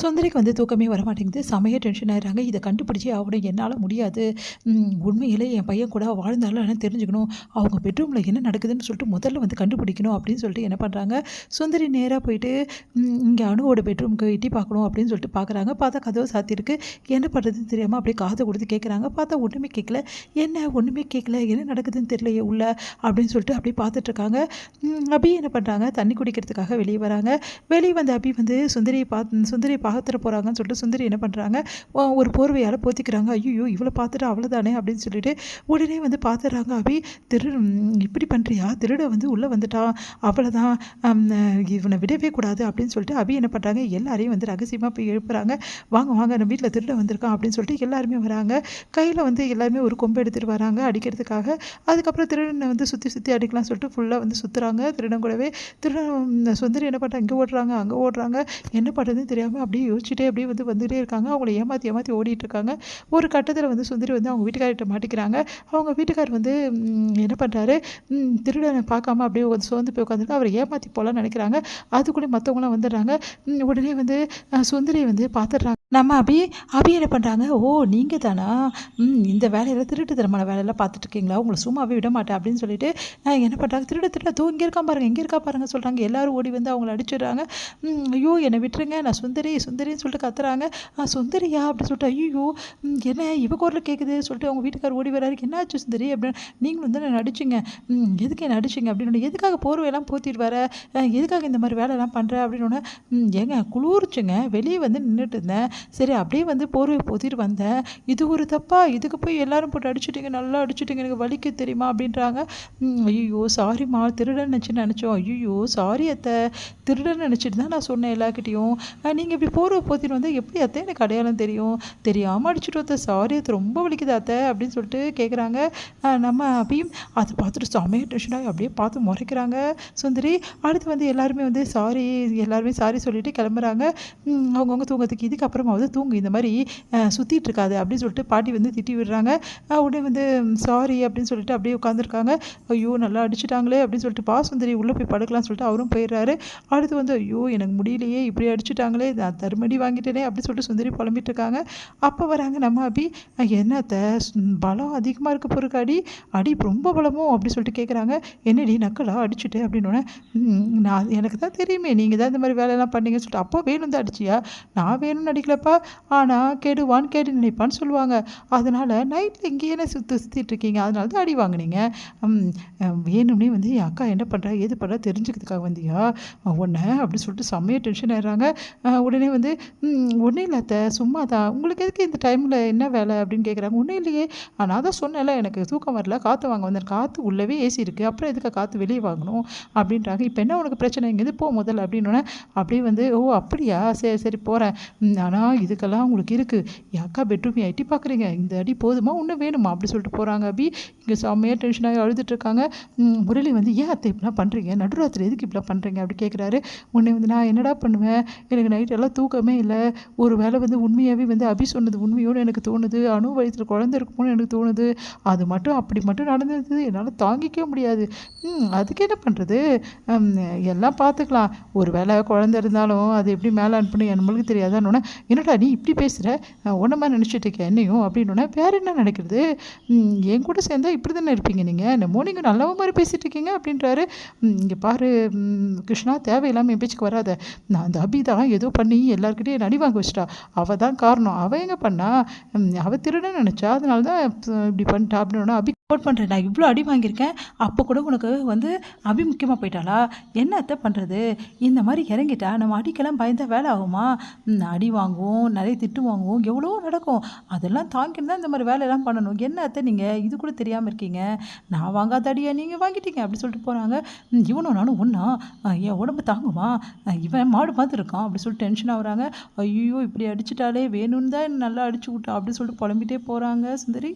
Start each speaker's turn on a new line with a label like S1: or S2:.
S1: சுந்தரிக்கு வந்து தூக்கமே வரமாட்டேங்குது. செமையா டென்ஷன் ஆயிடுறாங்க. இத கண்டுபிடிச்சே ஆகணும். என்னால முடியாது. உண்மையிலே என் பையன் கூட வாழ்ந்தாலும் என்னன்னு தெரிஞ்சுக்கணும். அவங்க பெட்ரூம்ல என்ன நடக்குதுன்னு சொல்லிட்டு முதல்ல வந்து கண்டுபிடிக்கணும் அப்படின்னு சொல்லிட்டு என்ன பண்றாங்க, சுந்தரி நேரா போயிட்டு இங்க அனுவோட பெட்ரூம்க்கு எட்டி பார்க்கணும் அப்படின்னு சொல்லிட்டு பார்க்குறாங்க. பார்த்தா கதவு சாத்தியிருக்கு. என்ன பண்ணுறதுன்னு தெரியாம அப்படியே காத கொடுத்து கேட்குறாங்க. பார்த்தா ஒண்ணுமே கேட்கல. என்ன ஒண்ணுமே கேட்கல. என்ன நடக்குதுன்னு தெரியலையே உள்ள அப்படின்னு சொல்லிட்டு அப்படியே பார்த்துட்டு இருக்காங்க. அபி என்ன பண்றாங்க, தண்ணி குடிக்கிறதுக்காக வெளிய வராங்க. வெளிய வந்து அபி வந்து சுந்தரியை பார்த்துற போகிறாங்கன்னு சொல்லிட்டு சுந்தரி என்ன பண்ணுறாங்க, ஒரு போர்வையால் போத்திக்கிறாங்க. ஐயோ இவளை பார்த்துட்டு அவ்வளோதானே அப்படின்னு சொல்லிட்டு உடனே வந்து பார்த்துடுறாங்க. அபி இப்படி பண்ணுறியா, திருட வந்து உள்ளே வந்துட்டான், அவ்வளோதான், இவனை விடவே கூடாது அப்படின்னு சொல்லிட்டு அபி என்ன பண்ணுறாங்க, எல்லாரையும் வந்து ரகசியமாக போய் எழுப்புறாங்க. வாங்க வாங்க நம்ம வீட்டில் திருட வந்திருக்கான் அப்படின்னு சொல்லிட்டு எல்லாருமே வராங்க. கையில் வந்து எல்லாருமே ஒரு கொம்பு எடுத்துகிட்டு வராங்க அடிக்கிறதுக்காக. அதுக்கப்புறம் திருடனை வந்து சுற்றி சுற்றி அடிக்கலாம் சொல்லிட்டு ஃபுல்லாக வந்து சுற்றுறாங்க. திருடன் கூடவே சுந்தரி என்ன பண்ணுறாங்க, இங்கே ஓடுறாங்க அங்கே ஓடுறாங்க. என்ன பண்ணுறதுன்னு தெரியாமல் அப்படியே யோசிச்சுட்டே அப்படியே வந்து வந்துகிட்டே இருக்காங்க. அவங்கள ஏமாற்றி ஓடிட்டு இருக்காங்க. ஒரு கட்டத்தில் வந்து சுந்தரி வந்து அவங்க வீட்டுக்கார்கிட்ட மாட்டிக்கிறாங்க. அவங்க வீட்டுக்கார் வந்து என்ன பண்ணுறாரு, திருடனை பார்க்காம அப்படியே சோர்ந்து போய் உட்காந்துருக்கு. அவரை ஏமாற்றி போகலான்னு நினைக்கிறாங்க. அதுக்குள்ளே மற்றவங்களாம் வந்துடுறாங்க. உடனே வந்து சுந்தரி வந்து பார்த்துடுறாங்க. நம்ம அபி என்ன பண்ணுறாங்க, ஓ நீங்கள் தானா, இந்த வேலையில் திருட்டுத்தனமான வேலையெல்லாம் பார்த்துட்ருக்கீங்களா, உங்களை சும்மாவே விட மாட்டேன் அப்படின்னு சொல்லிட்டு என்ன பண்ணுறாங்க, திருட தூ இங்கே இருக்கா பாருங்கள் இங்கே இருக்கா பாருங்கள் சொல்கிறாங்க. எல்லோரும் ஓடி வந்து அவங்கள அடிச்சிடுறாங்க. ஐயோ என்னை விட்டுருங்க, நான் சுந்தரின்னு சொல்லிட்டு கத்துறாங்க. சுந்தரியா அப்படின்னு சொல்லிட்டு, ஐயோ என்ன இவ குரல் கேட்குது சொல்லிட்டு அவங்க வீட்டுக்கார் ஓடி வராரு. என்ன ஆச்சு சுந்தரி அப்படின்னு, நீங்களும் வந்து என்ன அடிச்சிங்க, எதுக்கு என்ன அடிச்சிங்க அப்படின்னு, எதுக்காக போர்வையெல்லாம் போத்திட்டு வர, எதுக்காக இந்த மாதிரி வேலையெல்லாம் பண்ணுற அப்படின்னு. ஏங்க குளிர்ச்சுங்க, வெளியே வந்து நின்றுட்டு இருந்தேன், சரி அப்படியே வந்து போர்வை போத்திட்டு வந்தேன், இது ஒரு தப்பா, இதுக்கு போய் எல்லாரும் போட்டு அடிச்சுட்டிங்க, நல்லா அடிச்சுட்டிங்க, எனக்கு வலிக்கு தெரியுமா அப்படின்றாங்க. ஐயோ சாரிம்மா, திருடன் நினச்சோம். ஐயோ சாரி அத்தை, திருடன் நினச்சிட்டு தான் நான் சொன்னேன் எல்லாருக்கிட்டையும், நீங்கள் இப்படி போர்வை போத்திட்டு வந்தால் எப்படி அத்தை எனக்கு அடையாளம் தெரியும், தெரியாமல் அடிச்சுட்டு அத்தை, சாரி அத்தை, ரொம்ப வலிக்குது அத்தை அப்படின்னு சொல்லிட்டு கேட்குறாங்க. நம்ம அப்படியும் அதை பார்த்துட்டு செமைய டென்ஷனாக அப்படியே பார்த்து முறைக்கிறாங்க சுந்தரி. அடுத்து வந்து எல்லாருமே வந்து எல்லாருமே சாரி சொல்லிட்டு கிளம்புறாங்க. அவங்கவுங்க தூங்கத்துக்கு, இதுக்கப்புறமாவது தூங்கு, இந்த மாதிரி சுற்றிட்டு இருக்காது அப்படின்னு சொல்லிட்டு பாட்டி வந்து திட்டி விடுறாங்க. உடனே வந்து சாரி அப்படின்னு சொல்லிட்டு அப்படியே உட்காந்துருக்காங்க. ஐயோ நல்லா அடிச்சுட்டாங்களே அப்படின்னு சொல்லிட்டு சுந்தரி உள்ளே போய் படுக்கலாம்னு சொல்லிட்டு அவரும் போயிடுறாரு. அடுத்து வந்து ஐயோ எனக்கு முடியலையே, இப்படி அடிச்சுட்டாங்களே, நான் தருமடி வாங்கிட்டேனே அப்படின்னு சொல்லிட்டு சுந்தரி புலம்பிட்டு இருக்காங்க. அப்போ வராங்க நம்ம அபி, என்னத்த பலம் அதிகமாக இருக்க பொறுக்கு, அடி ரொம்ப பலமோ அப்படி சொல்லிட்டு கேட்குறாங்க. என்னடி நக்கலா அடிச்சுட்டு அப்படின்னு. நான் எனக்கு தான் தெரியுமே நீங்கள் தான் இந்த மாதிரி வேலையெல்லாம் பண்ணீங்கன்னு சொல்லிட்டு. அப்போ வேணும் தான் அடிச்சியா, நான் வேணும்னு அடிக்கலப்பா, ஆனால் கேடு நினைப்பான்னு சொல்லுவாங்க, அதனால் நைட்டில் இங்கேயே சுற்றிட்டு இருக்கீங்க, அதனால தான் அடி வாங்கினீங்க, வேணும்னே வந்து என் அக்கா என்ன பண்ணுறா ஏது பண்ணுறா தெரிஞ்சுக்கிறதுக்காக வந்தியா உன்னை அப்படின்னு சொல்லிட்டு செம்மையாக டென்ஷன் ஆயிடுறாங்க. உடனே வந்து ஒன்றும் இல்லை அத்தை, சும்மா தான், உங்களுக்கு எதுக்கு இந்த டைமில் என்ன வேலை அப்படின்னு கேட்குறாங்க. ஒன்றும் இல்லையே, நான் தான் சொன்னேன்ல எனக்கு தூக்கம் வரல, காற்று வாங்க வந்தேன், காற்று உள்ளவே ஏசி இருக்குது, அப்புறம் எதுக்கு காற்று வெளியே வாங்கணும் அப்படின்றாங்க. இப்போ என்ன உனக்கு பிரச்சனை, இங்கேருந்து போ முதல்ல அப்படின்னு. அப்படியே வந்து ஓ அப்படியா, சரி சரி போகிறேன், ஆனால் இதுக்கெல்லாம் உங்களுக்கு இருக்குது, என் அக்கா பெட்ரூம் எட்டி பார்க்குறீங்க, இந்த அடி போதுமா இன்னும் வேணுமா அப்படி சொல்லிட்டு போகிறாங்க. அபி இங்கே செம்மையாக டென்ஷனாகி அழுதுட்டுருக்காங்க. முரளி வந்து ஏன் அத்தை இப்படிலாம் பண்ணுறீங்க, நடுராத்திரி எதுக்கு இப்படிலாம் பண்ணுறீங்க அப்படி கேட்குறாரு. உடனே வந்து நான் என்னடா பண்ணுவேன், எனக்கு நைட்டெல்லாம் தூக்கமே இல்லை, ஒரு வேளை வந்து உண்மையாகவே வந்து அபி சொன்னது உண்மையோடு எனக்கு தோணுது, அணு வயசில் குழந்தை இருக்குமோன்னு எனக்கு தோணுது, அது மட்டும் அப்படி மட்டும் நடந்தது, என்னால் தாங்கிக்கவே முடியாது, அதுக்கு என்ன பண்ணுறது, எல்லாம் பார்த்துக்கலாம், ஒரு வேளை குழந்தை இருந்தாலும் அது எப்படி மேலே அனுப்பணும் நம்மளுக்கு தெரியாதான்னு. என்னடா நீ இப்படி பேசுகிற, ஒன்றமா நினச்சிட்டு இருக்கேன் என்னையும் அப்படின்னு. வேறு என்ன நினைக்கிறது, என் கூட சேர்ந்தா இப்படி தானே இருப்பீங்க நீங்கள், என்னமோ நீங்கள் நல்லவ மாதிரி பேசிகிட்டு இருக்கீங்க அப்படின்றாரு. இங்கே பாரு கிருஷ்ணா, தேவையில்லாமல் என் பேச்சுக்கு வராத, நான் அந்த அபி தான் ஏதோ பண்ணி எல்லாருக்கிட்டையும் அடி வாங்க வச்சிட்டா, அவள் தான் காரணம், அவள் எங்கே பண்ணா, அவள் திருடன்னு நினச்சா, அதனால தான் இப்படி பண்ணிட்டா அப்படின்னு. அபி சப்போர்ட் பண்ணுறேன், நான் இவ்வளோ அடி வாங்கியிருக்கேன், அப்போ கூட உனக்கு வந்து அபி முக்கியமாக போயிட்டாளா, என்னத்தை பண்ணுறது, இந்த மாதிரி இறங்கிட்டா நம்ம அடிக்கெல்லாம் பயந்தால் வேலை ஆகுமா, அடி வாங்குவோம், நிறைய திட்டு வாங்குவோம், எவ்வளோ நடக்கும், அதெல்லாம் தாங்கிட்டு தான் இந்த மாதிரி வேலையெல்லாம் பண்ணணும், என்னத்தை நீங்கள் இது கூட தெரியாமல் இருக்கீங்க, நான் வாங்காத அடியா நீங்கள் வாங்கிட்டீங்க அப்படி சொல்லிட்டு போகிறாங்க. இவனும் நானும் ஒன்றா, என் உடம்பு தாங்குமா, இவன் மாடு பார்த்து இருக்கான் அப்படி சொல்லிட்டு டென்ஷன் ஆகுறாங்க. ஐயோ இப்படி அடிச்சிட்டாலே, வேணும்னு தான் நல்லா அடிச்சு விட்டா அப்படி சொல்லிட்டு புலம்பிட்டே போகிறாங்க சுந்தரி.